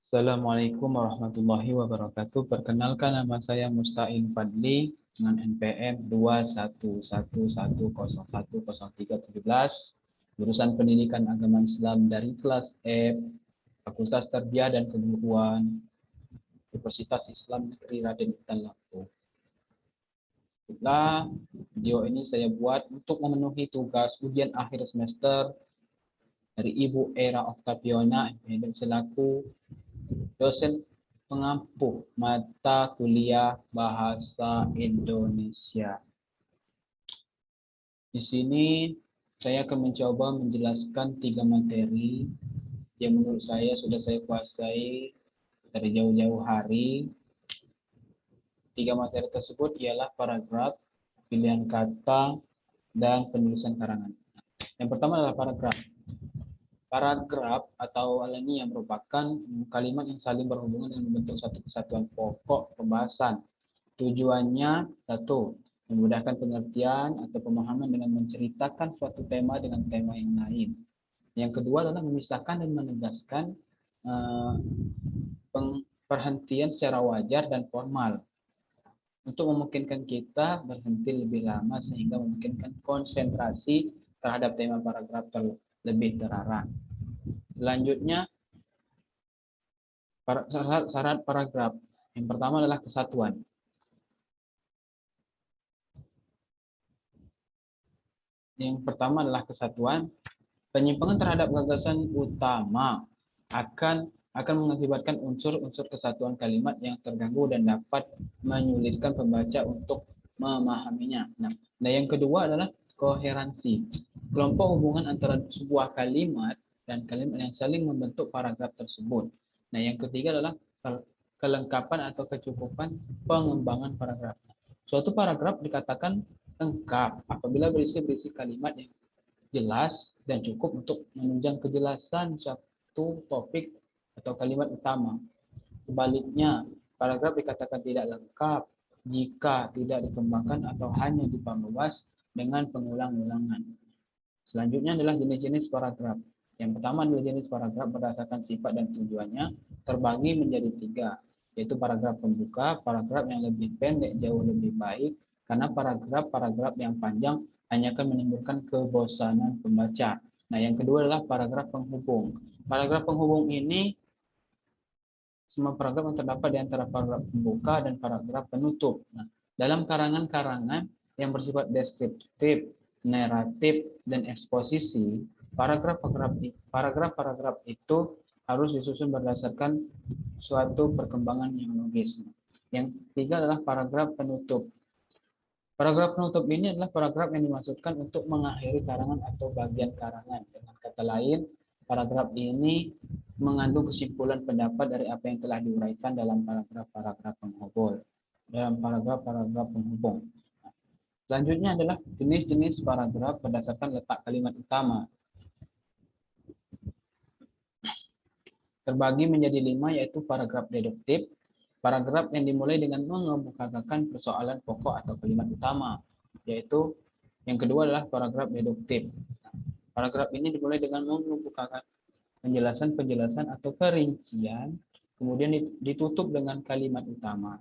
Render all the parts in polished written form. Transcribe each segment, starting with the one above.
Assalamualaikum warahmatullahi wabarakatuh. Perkenalkan, nama saya Musta'in Fadli dengan NPM 21110103117, jurusan Pendidikan Agama Islam dari kelas F, Fakultas Tarbiyah dan Keguruan, Universitas Islam Negeri Raden Intan Lampung. Setelah video ini saya buat untuk memenuhi tugas ujian akhir semester dari Ibu Era Oktaviona selaku dosen pengampu mata kuliah Bahasa Indonesia. Di sini saya akan mencoba menjelaskan 3 materi yang menurut saya sudah saya kuasai dari jauh-jauh hari. 3 materi tersebut ialah paragraf, pilihan kata, dan penulisan karangan. Yang pertama adalah paragraf. Paragraf atau alani yang merupakan kalimat yang saling berhubungan dan membentuk satu kesatuan pokok pembahasan. Tujuannya satu, memudahkan pengertian atau pemahaman dengan menceritakan suatu tema dengan tema yang lain. Yang kedua adalah memisahkan dan menegaskan perhentian secara wajar dan formal untuk memungkinkan kita berhenti lebih lama sehingga memungkinkan konsentrasi terhadap tema paragraf lebih terarah. Selanjutnya, syarat paragraf. Yang pertama adalah kesatuan. Yang pertama adalah kesatuan. Penyimpangan terhadap gagasan utama akan mengakibatkan unsur-unsur kesatuan kalimat yang terganggu dan dapat menyulitkan pembaca untuk memahaminya. Nah, yang kedua adalah koherensi. Kelompok hubungan antara sebuah kalimat dan kalimat yang saling membentuk paragraf tersebut. Nah, yang ketiga adalah kelengkapan atau kecukupan pengembangan paragraf. Suatu paragraf dikatakan lengkap apabila berisi kalimat yang jelas dan cukup untuk menunjang kejelasan satu topik atau kalimat utama. Sebaliknya, paragraf dikatakan tidak lengkap jika tidak dikembangkan atau hanya diperluas dengan pengulang-ulangan. Selanjutnya adalah jenis-jenis paragraf. Yang pertama adalah jenis paragraf berdasarkan sifat dan tujuannya terbagi menjadi 3, yaitu paragraf pembuka. Paragraf yang lebih pendek jauh lebih baik karena paragraf yang panjang hanya akan menimbulkan kebosanan pembaca. Nah, yang kedua adalah paragraf penghubung. Paragraf penghubung ini semua paragraf yang terdapat di antara paragraf pembuka dan paragraf penutup. Nah, dalam karangan-karangan yang bersifat deskriptif, naratif, dan eksposisi, paragraf-paragraf itu harus disusun berdasarkan suatu perkembangan yang logis. Yang ketiga adalah paragraf penutup. Paragraf penutup ini adalah paragraf yang dimaksudkan untuk mengakhiri karangan atau bagian karangan. Dengan kata lain, paragraf ini mengandung kesimpulan pendapat dari apa yang telah diuraikan dalam paragraf-paragraf penghubung. Selanjutnya adalah jenis-jenis paragraf berdasarkan letak kalimat utama. Terbagi menjadi 5, yaitu paragraf deduktif, paragraf yang dimulai dengan mengemukakan persoalan pokok atau kalimat utama, yaitu yang kedua adalah paragraf deduktif. Paragraf ini dimulai dengan mengemukakan penjelasan atau perincian, kemudian ditutup dengan kalimat utama.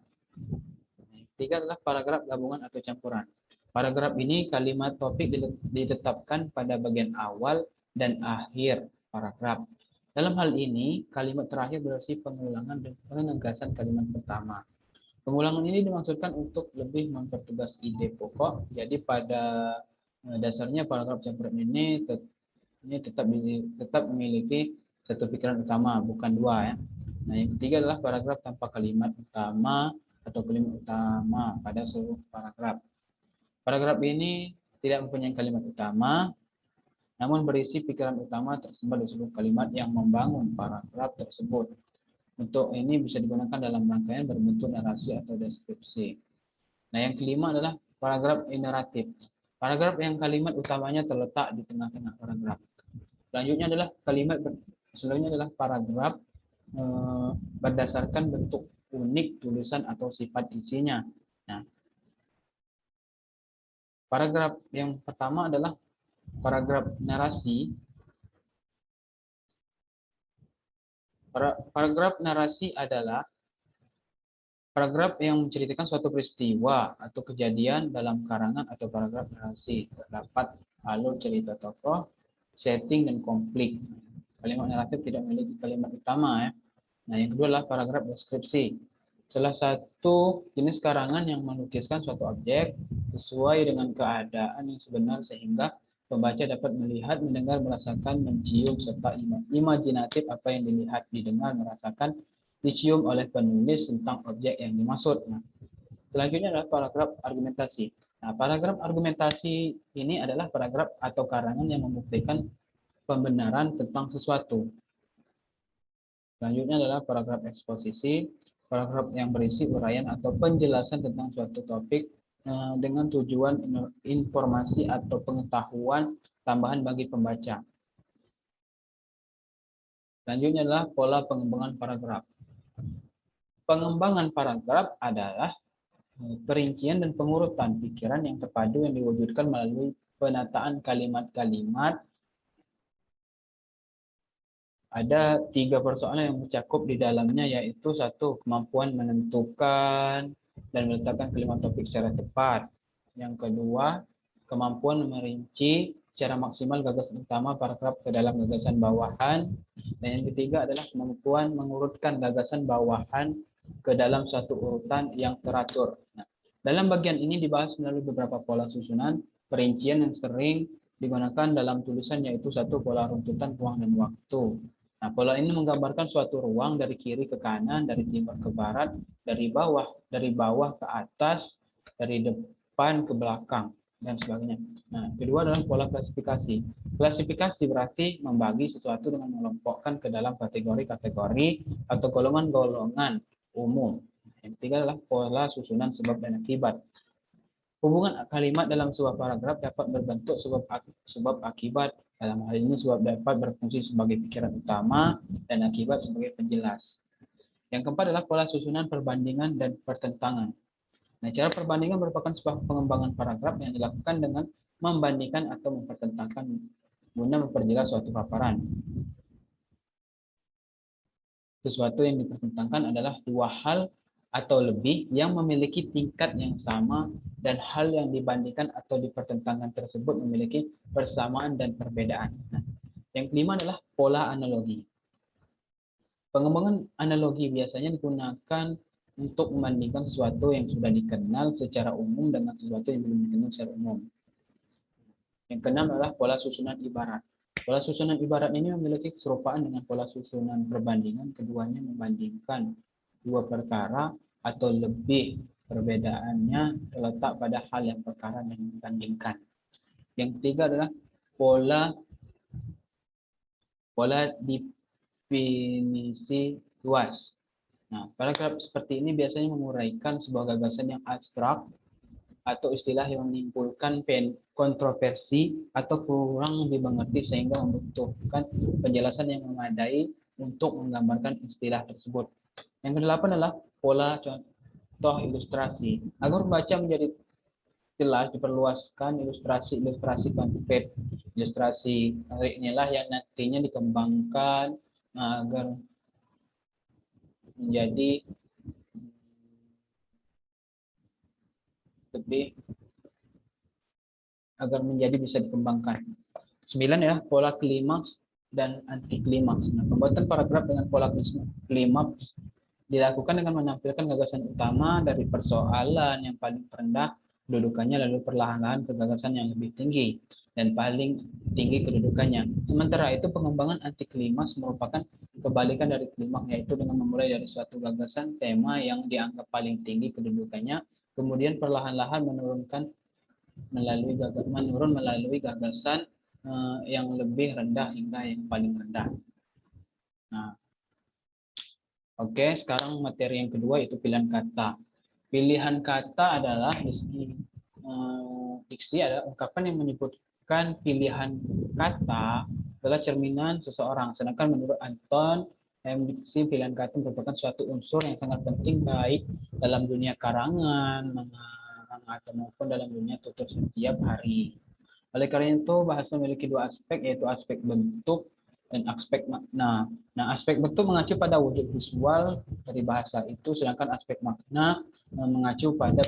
Tiga adalah paragraf gabungan atau campuran. Paragraf ini kalimat topik ditetapkan pada bagian awal dan akhir paragraf. Dalam hal ini, kalimat terakhir berarti pengulangan dan penegasan kalimat pertama. Pengulangan ini dimaksudkan untuk lebih mempertegas ide pokok. Jadi pada dasarnya paragraf campuran ini tetap memiliki satu pikiran utama, bukan 2 ya. Nah, yang ketiga adalah paragraf tanpa kalimat utama atau kalimat utama pada seluruh paragraf. Paragraf ini tidak mempunyai kalimat utama, namun berisi pikiran utama tersebar di seluruh kalimat yang membangun paragraf tersebut. Untuk ini bisa digunakan dalam rangkaian berbentuk narasi atau deskripsi. Nah, yang kelima adalah paragraf ineratif. Paragraf yang kalimat utamanya terletak di tengah-tengah paragraf. Selanjutnya adalah paragraf berdasarkan bentuk unik tulisan atau sifat isinya. Nah, paragraf yang pertama adalah paragraf narasi. Paragraf narasi adalah paragraf yang menceritakan suatu peristiwa atau kejadian dalam karangan atau paragraf narasi. Terdapat alur cerita tokoh, setting, dan konflik. Kalimat naratif tidak memiliki kalimat utama ya. Nah, yang kedua adalah paragraf deskripsi. Salah satu jenis karangan yang melukiskan suatu objek sesuai dengan keadaan yang sebenar sehingga pembaca dapat melihat, mendengar, merasakan, mencium, serta imajinatif apa yang dilihat, didengar, merasakan, dicium oleh penulis tentang objek yang dimaksud. Nah, selanjutnya adalah paragraf argumentasi. Nah, paragraf argumentasi ini adalah paragraf atau karangan yang membuktikan pembenaran tentang sesuatu. Selanjutnya adalah paragraf eksposisi, paragraf yang berisi uraian atau penjelasan tentang suatu topik dengan tujuan informasi atau pengetahuan tambahan bagi pembaca. Selanjutnya adalah pola pengembangan paragraf. Pengembangan paragraf adalah perincian dan pengurutan pikiran yang terpadu yang diwujudkan melalui penataan kalimat-kalimat. Ada 3 persoalan yang mencakup di dalamnya, yaitu 1. Kemampuan menentukan dan meletakkan kalimat topik secara tepat. Yang kedua, kemampuan merinci secara maksimal gagasan utama paragraf ke dalam gagasan bawahan. Dan yang ketiga adalah kemampuan mengurutkan gagasan bawahan ke dalam satu urutan yang teratur. Nah, dalam bagian ini dibahas melalui beberapa pola susunan, perincian yang sering digunakan dalam tulisan, yaitu 1. Pola runtutan ruang dan waktu. Nah, pola ini menggambarkan suatu ruang dari kiri ke kanan, dari timur ke barat, dari bawah ke atas, dari depan ke belakang, dan sebagainya. Nah, kedua adalah pola klasifikasi. Klasifikasi berarti membagi sesuatu dengan mengelompokkan ke dalam kategori-kategori atau golongan-golongan umum. Yang ketiga adalah pola susunan sebab dan akibat. Hubungan kalimat dalam sebuah paragraf dapat berbentuk sebab akibat. Dalam hal ini sebab dapat berfungsi sebagai pikiran utama dan akibat sebagai penjelas. Yang keempat adalah pola susunan perbandingan dan pertentangan. Nah, cara perbandingan merupakan sebuah pengembangan paragraf yang dilakukan dengan membandingkan atau mempertentangkan guna memperjelas suatu paparan. Sesuatu yang dipertentangkan adalah 2 hal atau lebih yang memiliki tingkat yang sama, dan hal yang dibandingkan atau dipertentangkan tersebut memiliki persamaan dan perbedaan. Nah, yang kelima adalah pola analogi. Pengembangan analogi biasanya digunakan untuk membandingkan sesuatu yang sudah dikenal secara umum dengan sesuatu yang belum dikenal secara umum. Yang keenam adalah pola susunan ibarat. Pola susunan ibarat ini memiliki keserupaan dengan pola susunan perbandingan. Keduanya membandingkan 2 perkara atau lebih. Perbedaannya terletak pada hal yang perkara yang dibandingkan. Yang ketiga adalah pola definisi luas. Nah, paragraf seperti ini biasanya menguraikan sebuah gagasan yang abstrak atau istilah yang menimbulkan kontroversi atau kurang dimengerti sehingga membutuhkan penjelasan yang memadai untuk menggambarkan istilah tersebut. Yang kedelapan adalah pola contoh ilustrasi. Agar membaca menjadi jelas diperluaskan ilustrasi konkret. Ilustrasi inilah yang nantinya dikembangkan agar menjadi bisa dikembangkan. 9 ya, pola klimaks dan anti klimaks. Nah, pembuatan paragraf dengan pola klimaks dilakukan dengan menampilkan gagasan utama dari persoalan yang paling rendah kedudukannya, lalu perlahan-lahan ke gagasan yang lebih tinggi dan paling tinggi kedudukannya. Sementara itu, pengembangan anti klimaks merupakan kebalikan dari klimaks, yaitu dengan memulai dari suatu gagasan tema yang dianggap paling tinggi kedudukannya, kemudian perlahan-lahan menurun melalui gagasan yang lebih rendah hingga yang paling rendah. Nah, oke, sekarang materi yang kedua itu pilihan kata. Pilihan kata adalah diksi adalah ungkapan yang menyebutkan pilihan kata adalah cerminan seseorang. Sedangkan menurut Anton, diksi pilihan kata merupakan suatu unsur yang sangat penting baik dalam dunia karangan, atau maupun dalam dunia tutur setiap hari. Oleh karena itu, bahasa memiliki 2 aspek, yaitu aspek bentuk dan aspek makna. Nah, aspek bentuk mengacu pada wujud visual dari bahasa itu, sedangkan aspek makna mengacu pada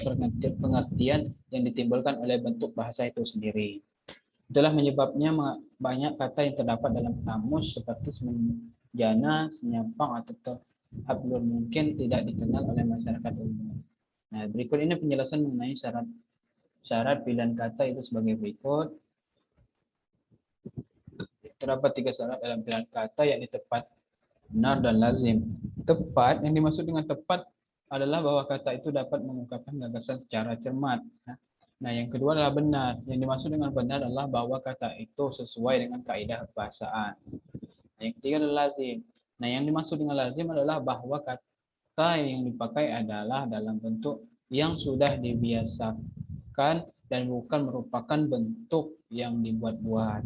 pengertian yang ditimbulkan oleh bentuk bahasa itu sendiri. Itulah menyebabnya banyak kata yang terdapat dalam kamus seperti semenjana, senyampang, atau terhablur mungkin tidak dikenal oleh masyarakat umum. Nah, berikut ini penjelasan mengenai syarat pilihan kata itu sebagai berikut. Terdapat 3 syarat dalam pilihan kata, yakni tepat, benar, dan lazim. Tepat, yang dimaksud dengan tepat adalah bahwa kata itu dapat mengungkapkan gagasan secara cermat. Nah, yang kedua adalah benar. Yang dimaksud dengan benar adalah bahwa kata itu sesuai dengan kaidah bahasaan. Nah, yang ketiga adalah lazim. Nah, yang dimaksud dengan lazim adalah bahwa kata yang dipakai adalah dalam bentuk yang sudah dibiasakan dan bukan merupakan bentuk yang dibuat-buat.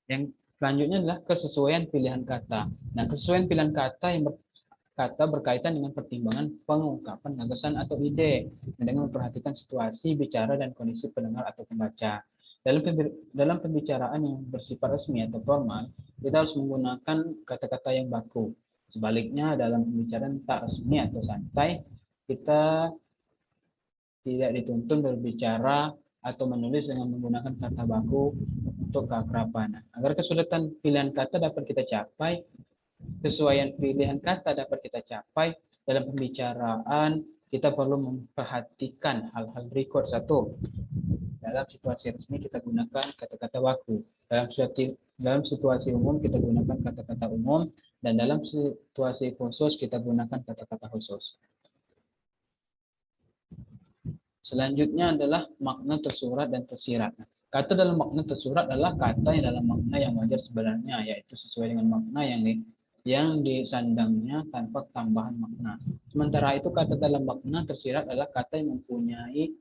Yang selanjutnya adalah kesesuaian pilihan kata. Nah, kesesuaian pilihan kata berkaitan dengan pertimbangan pengungkapan gagasan atau ide dengan memperhatikan situasi bicara dan kondisi pendengar atau pembaca. Dalam pembicaraan yang bersifat resmi atau formal, kita harus menggunakan kata-kata yang baku. Sebaliknya, dalam pembicaraan tak resmi atau santai, kita tidak dituntun berbicara atau menulis dengan menggunakan kata baku untuk keakraban. Agar kesulitan pilihan kata dapat kita capai, kesesuaian pilihan kata dapat kita capai dalam pembicaraan, kita perlu memperhatikan hal-hal berikut. Satu, dalam situasi resmi kita gunakan kata-kata baku. Dalam situasi umum kita gunakan kata-kata umum, dan dalam situasi khusus kita gunakan kata-kata khusus. Selanjutnya adalah makna tersurat dan tersirat. Kata dalam makna tersurat adalah kata yang dalam makna yang wajar sebenarnya, yaitu sesuai dengan makna yang disandangnya tanpa tambahan makna. Sementara itu kata dalam makna tersirat adalah kata yang mempunyai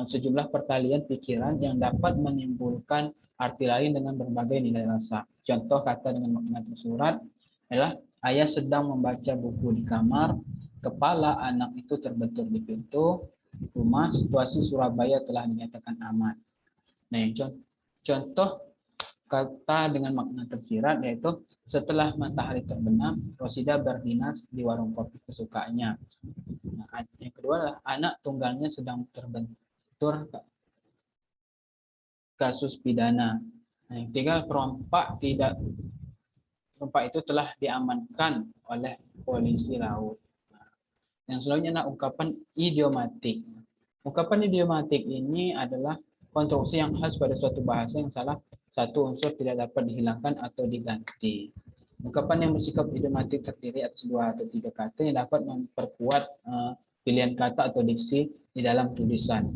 sejumlah pertalian pikiran yang dapat menimbulkan arti lain dengan berbagai nilai rasa. Contoh kata dengan makna tersurat adalah ayah sedang membaca buku di kamar, kepala anak itu terbentur di pintu rumah, situasi Surabaya telah dinyatakan aman. Nah, yang contoh kata dengan makna tersirat yaitu setelah matahari terbenam, Rosida berdinas di warung kopi kesukaannya. Nah, yang kedua adalah anak tunggalnya sedang terbentur kasus pidana. Nah, yang ketiga, perompak itu telah diamankan oleh polisi laut. Yang selanjutnya adalah ungkapan idiomatik. Ungkapan idiomatik ini adalah konstruksi yang khas pada suatu bahasa yang salah satu unsur tidak dapat dihilangkan atau diganti. Ungkapan yang bersikap idiomatik terdiri atas 2 atau 3 kata yang dapat memperkuat pilihan kata atau diksi di dalam tulisan.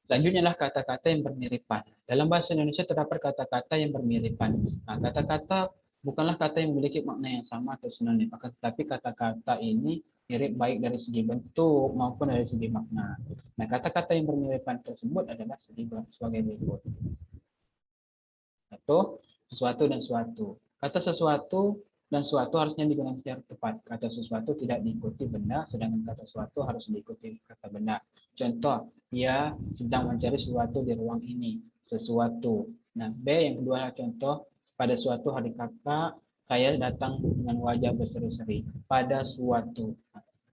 Selanjutnya adalah kata-kata yang bermiripan. Dalam bahasa Indonesia terdapat kata-kata yang bermiripan. Nah, kata-kata bukanlah kata yang memiliki makna yang sama atau sinonim, tetapi kata-kata ini mirip baik dari segi bentuk maupun dari segi makna. Nah, kata-kata yang bermiripan tersebut adalah sebagai berikut. Satu, sesuatu dan suatu. Kata sesuatu dan suatu harusnya digunakan secara tepat. Kata sesuatu tidak diikuti benda, sedangkan kata suatu harus diikuti kata benda. Contoh, ia sedang mencari sesuatu di ruang ini. Sesuatu. Nah, B yang kedua contoh, pada suatu hari kakak, saya datang dengan wajah berseri-seri. Pada suatu.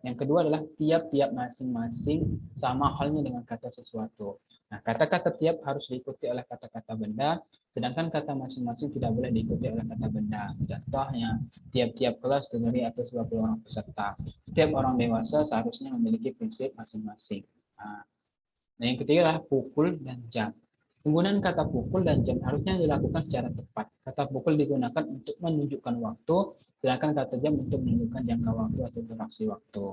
Yang kedua adalah tiap-tiap masing-masing sama halnya dengan kata sesuatu. Nah, kata-kata tiap harus diikuti oleh kata-kata benda, sedangkan kata masing-masing tidak boleh diikuti oleh kata benda. Contohnya, tiap-tiap kelas terdiri atas 20 orang peserta. Setiap orang dewasa seharusnya memiliki prinsip masing-masing. Nah, yang ketiga adalah pukul dan jam. Penggunaan kata pukul dan jam harusnya dilakukan secara tepat. Kata pukul digunakan untuk menunjukkan waktu, sedangkan kata jam untuk menunjukkan jangka waktu atau durasi waktu.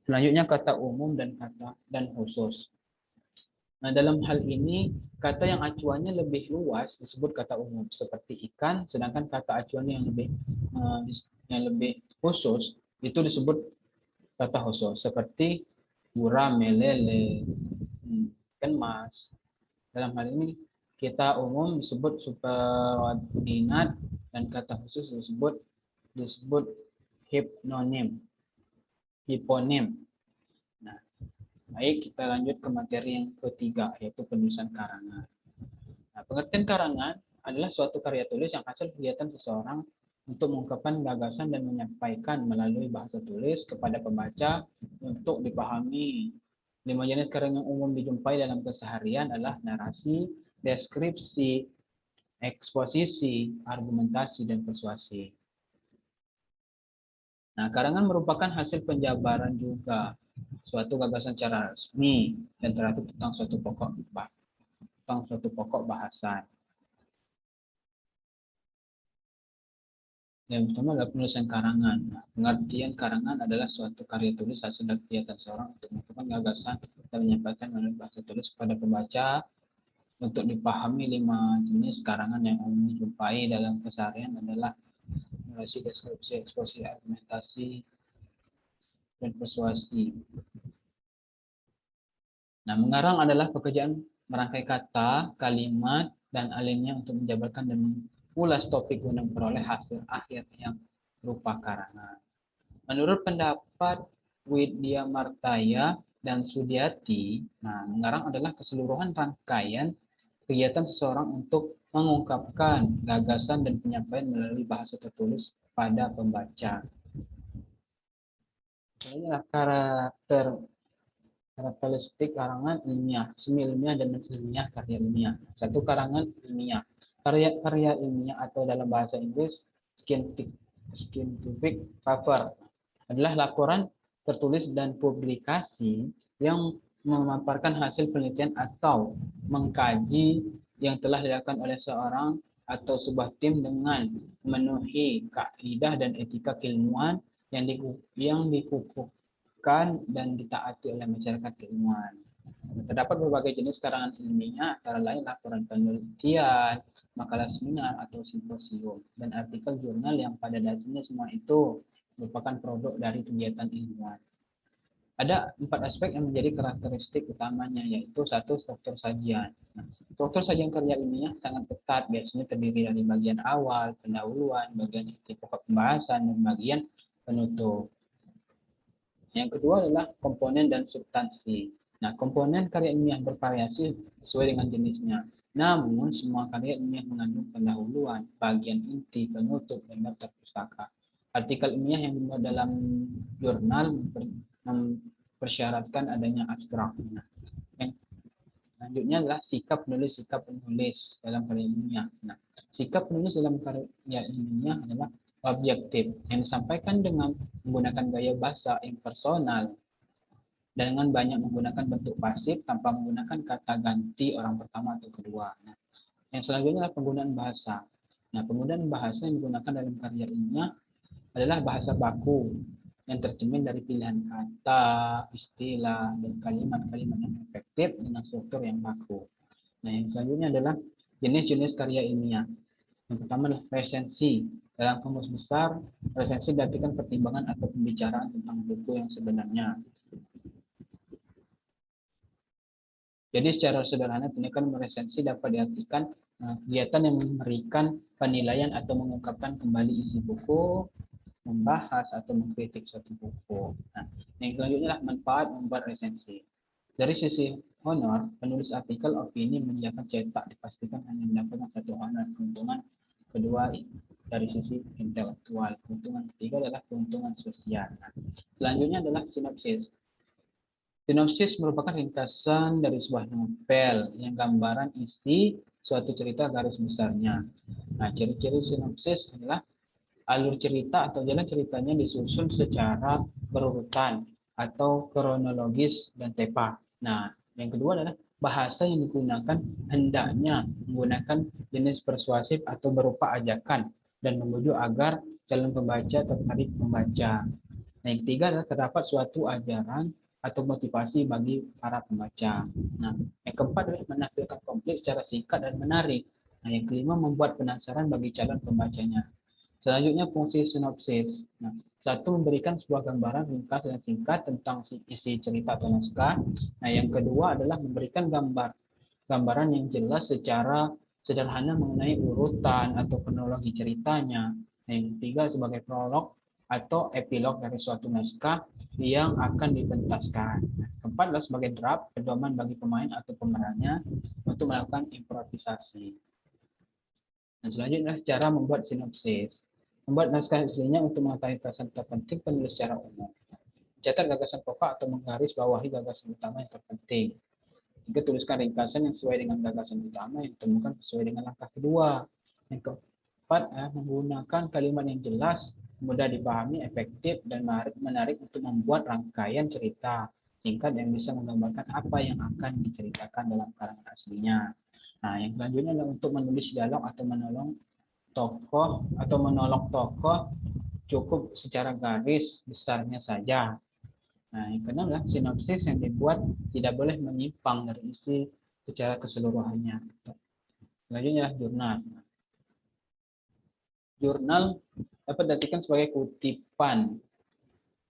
Selanjutnya kata umum dan khusus. Nah, dalam hal ini kata yang acuannya lebih luas disebut kata umum seperti ikan, sedangkan kata acuannya yang lebih khusus itu disebut kata khusus seperti gurame, melele, kemas. Dalam hal ini kita umum disebut superordinat dan kata khusus disebut hiponim. Nah, baik, kita lanjut ke materi yang ketiga, yaitu penulisan karangan. Nah, pengertian karangan adalah suatu karya tulis yang hasil kegiatan seseorang untuk mengungkapkan gagasan dan menyampaikan melalui bahasa tulis kepada pembaca untuk dipahami. 5 jenis karangan yang umum dijumpai dalam keseharian adalah narasi, deskripsi, eksposisi, argumentasi, dan persuasi. Nah, karangan merupakan hasil penjabaran juga suatu gagasan secara resmi dan tertulis tentang suatu pokok bahasan. Yang pertama adalah penulisan karangan. Nah, pengertian karangan adalah suatu karya tulis hasil dari kegiatan seorang untuk melakukan gagasan dan menyampaikan melalui bahasa tulis kepada pembaca. Untuk dipahami 5 jenis karangan yang umum dijumpai dalam keseharian adalah narasi, deskripsi, eksposisi, argumentasi, dan persuasi. Nah, mengarang adalah pekerjaan merangkai kata, kalimat, dan alinea untuk menjabarkan dan mengulas topik guna memperoleh hasil akhir yang berupa karangan. Menurut pendapat Widya Martaya dan Sudiati, nah, mengarang adalah keseluruhan rangkaian kegiatan seseorang untuk mengungkapkan gagasan dan penyampaian melalui bahasa tertulis pada pembaca. Ini adalah karakteristik karangan ilmiah, semi ilmiah dan ilmiah karya ilmiah. Satu, karangan ilmiah. Karya ilmiah atau dalam bahasa Inggris scientific paper adalah laporan tertulis dan publikasi yang memaparkan hasil penelitian atau mengkaji yang telah dilakukan oleh seorang atau sebuah tim dengan memenuhi kaidah dan etika keilmuan yang dikukuhkan dan ditaati oleh masyarakat keilmuan. Terdapat berbagai jenis karangan ilmiah, antara lain laporan penelitian, makalah seminar atau simposium, dan artikel jurnal yang pada dasarnya semua itu merupakan produk dari kegiatan ilmuwan. Ada 4 aspek yang menjadi karakteristik utamanya, yaitu 1, struktur sajian. Nah, struktur sajian karya ilmiah sangat ketat, biasanya terdiri dari bagian awal, pendahuluan, bagian inti pokok pembahasan, dan bagian penutup. Yang kedua adalah komponen dan substansi. Nah, komponen karya ilmiah bervariasi sesuai dengan jenisnya. Namun, semua karya ilmiah mengandung pendahuluan, bagian inti, penutup, dan daftar pustaka. Artikel ilmiah yang dimuat dalam jurnal mempersyaratkan adanya abstrak. Nah, yang selanjutnya adalah sikap penulis dalam karya ilmiah. Nah, sikap penulis dalam karya ilmiah adalah objektif yang disampaikan dengan menggunakan gaya bahasa impersonal dan dengan banyak menggunakan bentuk pasif tanpa menggunakan kata ganti orang pertama atau kedua. Nah, yang selanjutnya adalah penggunaan bahasa. Nah, penggunaan bahasa yang digunakan dalam karya ilmiah adalah bahasa baku yang tercermin dari pilihan kata, istilah, dan kalimat-kalimat yang efektif dengan struktur yang baku. Nah, yang selanjutnya adalah jenis-jenis karya ilmiah. Yang pertama adalah resensi. Dalam kamus besar, resensi diartikan pertimbangan atau pembicaraan tentang buku yang sebenarnya. Jadi secara sederhana, tindakan meresensi dapat diartikan kegiatan yang memberikan penilaian atau mengungkapkan kembali isi buku, membahas atau mengkritik suatu buku. Nah, yang selanjutnya adalah manfaat membuat resensi. Dari sisi honor, penulis artikel opini menyediakan cetak dipastikan hanya mendapatkan satu honor. Keuntungan kedua dari sisi intelektual. Keuntungan ketiga adalah keuntungan sosial. Nah, selanjutnya adalah sinopsis. Sinopsis merupakan ringkasan dari sebuah novel yang gambaran isi suatu cerita garis besarnya. Nah, ciri-ciri sinopsis adalah alur cerita atau jalan ceritanya disusun secara berurutan atau kronologis dan tepat. Nah, yang kedua adalah bahasa yang digunakan hendaknya menggunakan jenis persuasif atau berupa ajakan dan membujuk agar calon pembaca tertarik membaca. Nah, yang ketiga adalah terdapat suatu ajaran atau motivasi bagi para pembaca. Nah, yang keempat adalah menampilkan konflik secara singkat dan menarik. Nah, yang kelima membuat penasaran bagi calon pembacanya. Selanjutnya fungsi sinopsis. Nah, satu, memberikan sebuah gambaran ringkas dan singkat tentang isi cerita atau naskah. Nah, yang kedua adalah memberikan gambaran yang jelas secara sederhana mengenai urutan atau kronologi ceritanya. Nah, yang ketiga sebagai prolog atau epilog dari suatu naskah yang akan dipentaskan. Keempat adalah sebagai draft, pedoman bagi pemain atau pemerannya untuk melakukan improvisasi. Nah, selanjutnya cara membuat sinopsis. Membuat naskah aslinya untuk mengetahui perasaan terpenting penulis secara umum. Catat gagasan pokok atau menggarisbawahi gagasan utama yang terpenting. Juga tuliskan ringkasan yang sesuai dengan gagasan utama yang ditemukan sesuai dengan langkah kedua. Yang keempat, menggunakan kalimat yang jelas, mudah dipahami, efektif, dan menarik untuk membuat rangkaian cerita singkat yang bisa menggambarkan apa yang akan diceritakan dalam karangan aslinya. Nah, yang selanjutnya adalah untuk menulis dialog atau menolong tokoh cukup secara garis besarnya saja. Nah, yang keenam adalah sinopsis yang dibuat tidak boleh menyimpang dari isi secara keseluruhannya. Selanjutnya adalah jurnal. Jurnal dapat diartikan sebagai kutipan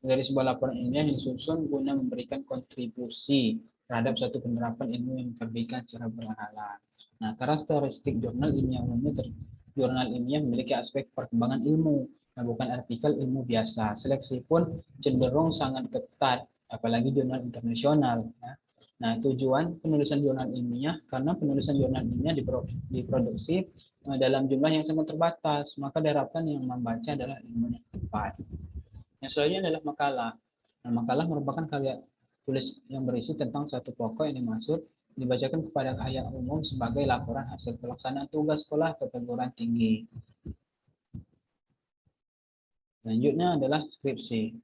dari sebuah laporan ilmiah yang disusun guna memberikan kontribusi terhadap suatu penerapan ilmu yang diterbitkan secara berkala. Nah, karakteristik jurnal ilmiah umumnya jurnal ilmiah memiliki aspek perkembangan ilmu, nah, bukan artikel ilmu biasa. Seleksi pun cenderung sangat ketat, apalagi jurnal internasional. Ya. Nah, tujuan penulisan jurnal ilmiah karena penulisan jurnal ilmiah diproduksi dalam jumlah yang sangat terbatas, maka diharapkan yang membaca adalah ilmu yang tepat. Yang selanjutnya adalah makalah. Nah, makalah merupakan karya tulis yang berisi tentang satu pokok yang dimaksud dibacakan kepada khalayak umum sebagai laporan hasil pelaksanaan tugas sekolah atau perguruan tinggi. Selanjutnya adalah skripsi.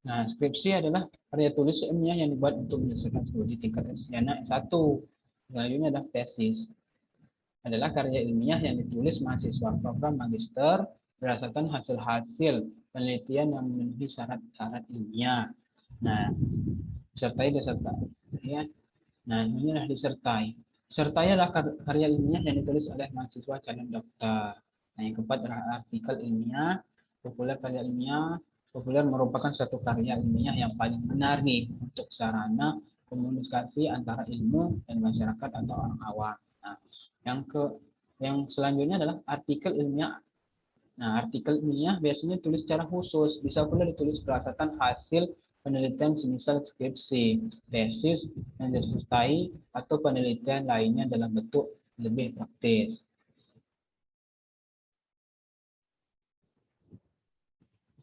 Nah, skripsi adalah karya tulis ilmiah yang dibuat untuk menyelesaikan studi tingkat sarjana S1. Selanjutnya adalah tesis. Adalah karya ilmiah yang ditulis mahasiswa program magister berdasarkan hasil-hasil penelitian yang memenuhi syarat-syarat ilmiah. Nah, disertai. Ya. Nah, ini adalah disertai. Disertai adalah karya ilmiah yang ditulis oleh mahasiswa calon dokter. Nah, yang keempat adalah artikel ilmiah, populer karya ilmiah. Populer merupakan suatu karya ilmiah yang paling menarik untuk sarana komunikasi antara ilmu dan masyarakat atau orang awam. Nah, yang selanjutnya adalah artikel ilmiah. Nah, artikel ilmiah biasanya ditulis secara khusus, bisa pula ditulis berdasarkan hasil penelitian semisal skripsi, tesis yang disertai atau penelitian lainnya dalam bentuk lebih praktis.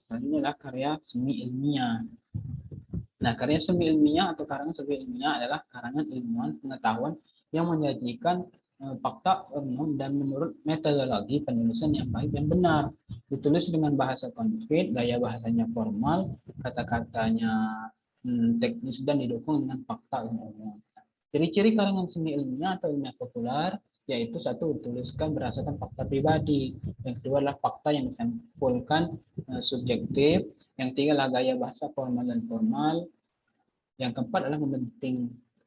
Selanjutnya adalah karya semi ilmiah. Nah, karya semi ilmiah atau karangan semi ilmiah adalah karangan ilmuwan pengetahuan yang menyajikan fakta umum dan menurut metodologi penulisan yang baik dan benar. Ditulis dengan bahasa konkret, gaya bahasanya formal, kata-katanya teknis dan didukung dengan fakta umum. Ciri-ciri karangan semi ilmiah atau ilmiah populer yaitu satu, dituliskan berdasarkan fakta pribadi. Yang kedua adalah fakta yang disampulkan subjektif. Yang ketiga adalah gaya bahasa formal dan formal. Yang keempat adalah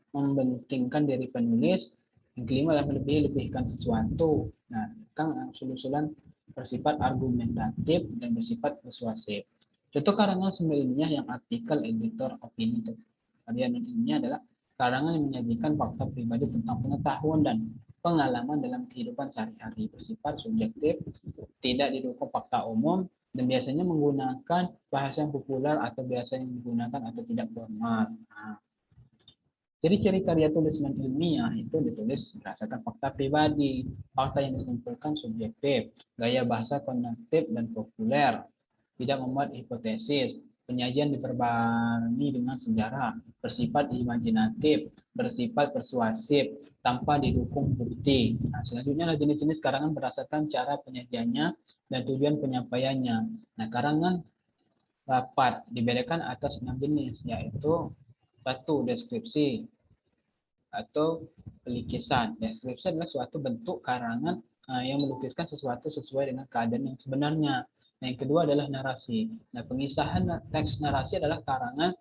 membentingkan diri penulis. Yang kelima adalah lebihkan sesuatu. Nah, kan usul-usulan bersifat argumentatif dan bersifat persuasif. Contoh karangan semi ilmiah yang artikel editor opini karya ilmiah adalah karangan yang menyajikan fakta pribadi tentang pengetahuan dan pengalaman dalam kehidupan sehari-hari, bersifat subjektif, tidak didukung fakta umum, dan biasanya menggunakan bahasa yang populer atau bahasa yang digunakan atau tidak formal. Nah, ciri-ciri karya tulisan ilmiah itu ditulis berdasarkan fakta pribadi, fakta yang disimpulkan subjektif, gaya bahasa konektif dan populer, tidak memuat hipotesis, penyajian diperbaharui dengan sejarah, bersifat imajinatif, bersifat persuasif, tanpa didukung bukti. Nah, selanjutnya adalah jenis-jenis karangan berdasarkan cara penyajiannya dan tujuan penyampaiannya. Nah, karangan dapat dibedakan atas 6 jenis, yaitu satu, deskripsi atau pelikisan. Deskripsi adalah suatu bentuk karangan yang melukiskan sesuatu sesuai dengan keadaan yang sebenarnya. Yang kedua adalah narasi. Nah, pengisahan teks narasi adalah karangan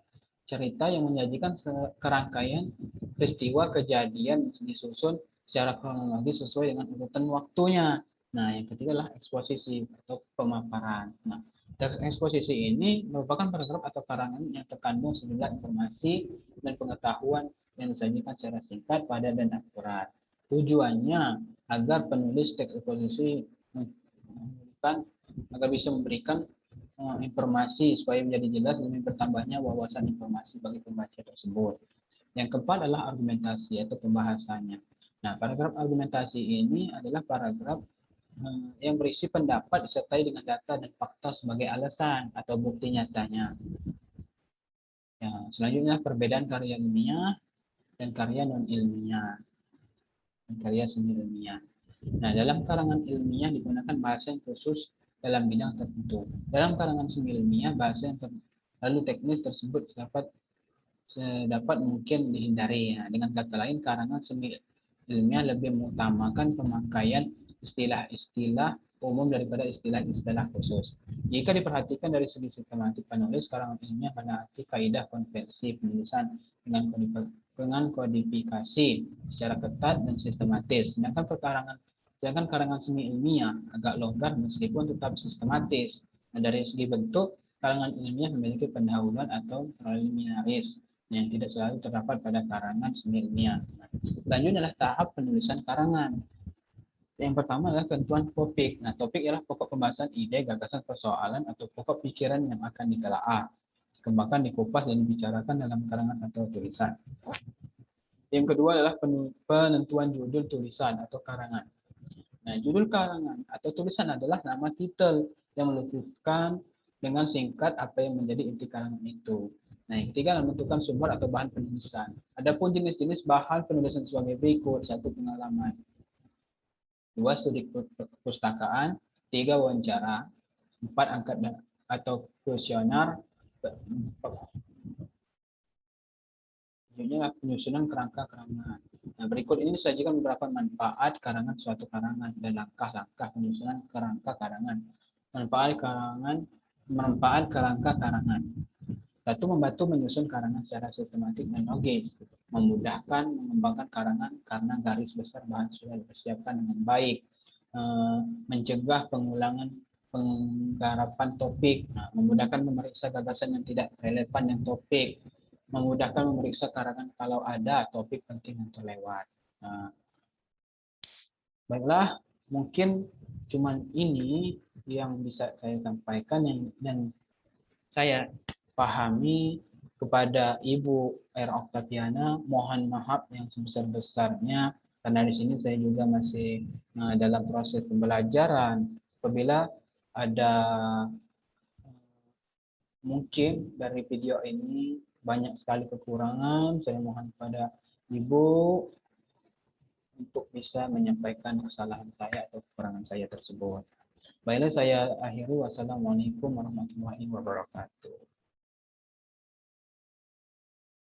cerita yang menyajikan kerangkaian peristiwa kejadian disusun secara kronologis sesuai dengan urutan waktunya. Nah, yang ketiga adalah eksposisi atau pemaparan. Nah, teks eksposisi ini merupakan paragraf atau karangan yang terkandung sejumlah informasi dan pengetahuan yang disajikan secara singkat, padat, dan akurat. Tujuannya agar penulis teks eksposisi memberikan agar bisa memberikan informasi supaya menjadi jelas demi bertambahnya wawasan informasi bagi pembaca tersebut. Yang keempat adalah argumentasi atau pembahasannya. Nah, paragraf argumentasi ini adalah paragraf yang berisi pendapat disertai dengan data dan fakta sebagai alasan atau bukti nyatanya. Ya, selanjutnya perbedaan karya ilmiah dan karya non ilmiah dan karya seni ilmiah. Nah, dalam karangan ilmiah digunakan bahasa yang khusus dalam bidang tertentu. Dalam karangan seni ilmiah, bahasa yang terlalu teknis tersebut dapat mungkin dihindari. Nah, dengan kata lain, karangan seni ilmiah lebih mengutamakan pemakaian istilah-istilah umum daripada istilah-istilah khusus. Jika diperhatikan dari segi sistematik penulis, karangan ilmiah menaati kaidah konvensi penulisan dengan kodifikasi secara ketat dan sistematis. Sedangkan karangan seni ilmiah agak longgar meskipun tetap sistematis. Nah, dari segi bentuk, karangan ilmiah memiliki pendahuluan atau preliminaris yang tidak selalu terdapat pada karangan seni ilmiah. Selanjutnya adalah tahap penulisan karangan. Yang pertama adalah tentuan topik. Nah, topik ialah pokok pembahasan ide, gagasan, persoalan, atau pokok pikiran yang akan ditelaah, dikembangkan, dikupas, dan dibicarakan dalam karangan atau tulisan. Yang kedua adalah penentuan judul tulisan atau karangan. Nah, judul karangan atau tulisan adalah nama titel yang melukiskan dengan singkat apa yang menjadi inti karangan itu. Nah, yang ketiga adalah menentukan sumber atau bahan penulisan. Adapun jenis-jenis bahan penulisan sebagai berikut: satu, pengalaman; dua, studi perpustakaan; tiga, wawancara; empat, angkat atau kuesioner; selanjutnya penyusunan kerangka karangan. Nah, berikut ini disajikan beberapa manfaat karangan suatu karangan dan langkah-langkah penyusunan kerangka karangan. Manfaat kerangka karangan. Satu, membantu menyusun karangan secara sistematik dan logis, memudahkan mengembangkan karangan karena garis besar bahan sudah dipersiapkan dengan baik, mencegah penggarapan topik, memudahkan memeriksa gagasan yang tidak relevan dengan topik, memudahkan memeriksa karangan kalau ada topik penting yang terlewat. Baiklah, mungkin cuma ini yang bisa saya sampaikan dan saya pahami. Kepada Ibu R. Oktaviana, mohon maaf yang sebesar-besarnya karena di sini saya juga masih dalam proses pembelajaran. Apabila ada mungkin dari video ini banyak sekali kekurangan, saya mohon kepada Ibu untuk bisa menyampaikan kesalahan saya atau kekurangan saya tersebut. Baiklah, saya akhiri. Wassalamualaikum warahmatullahi wabarakatuh.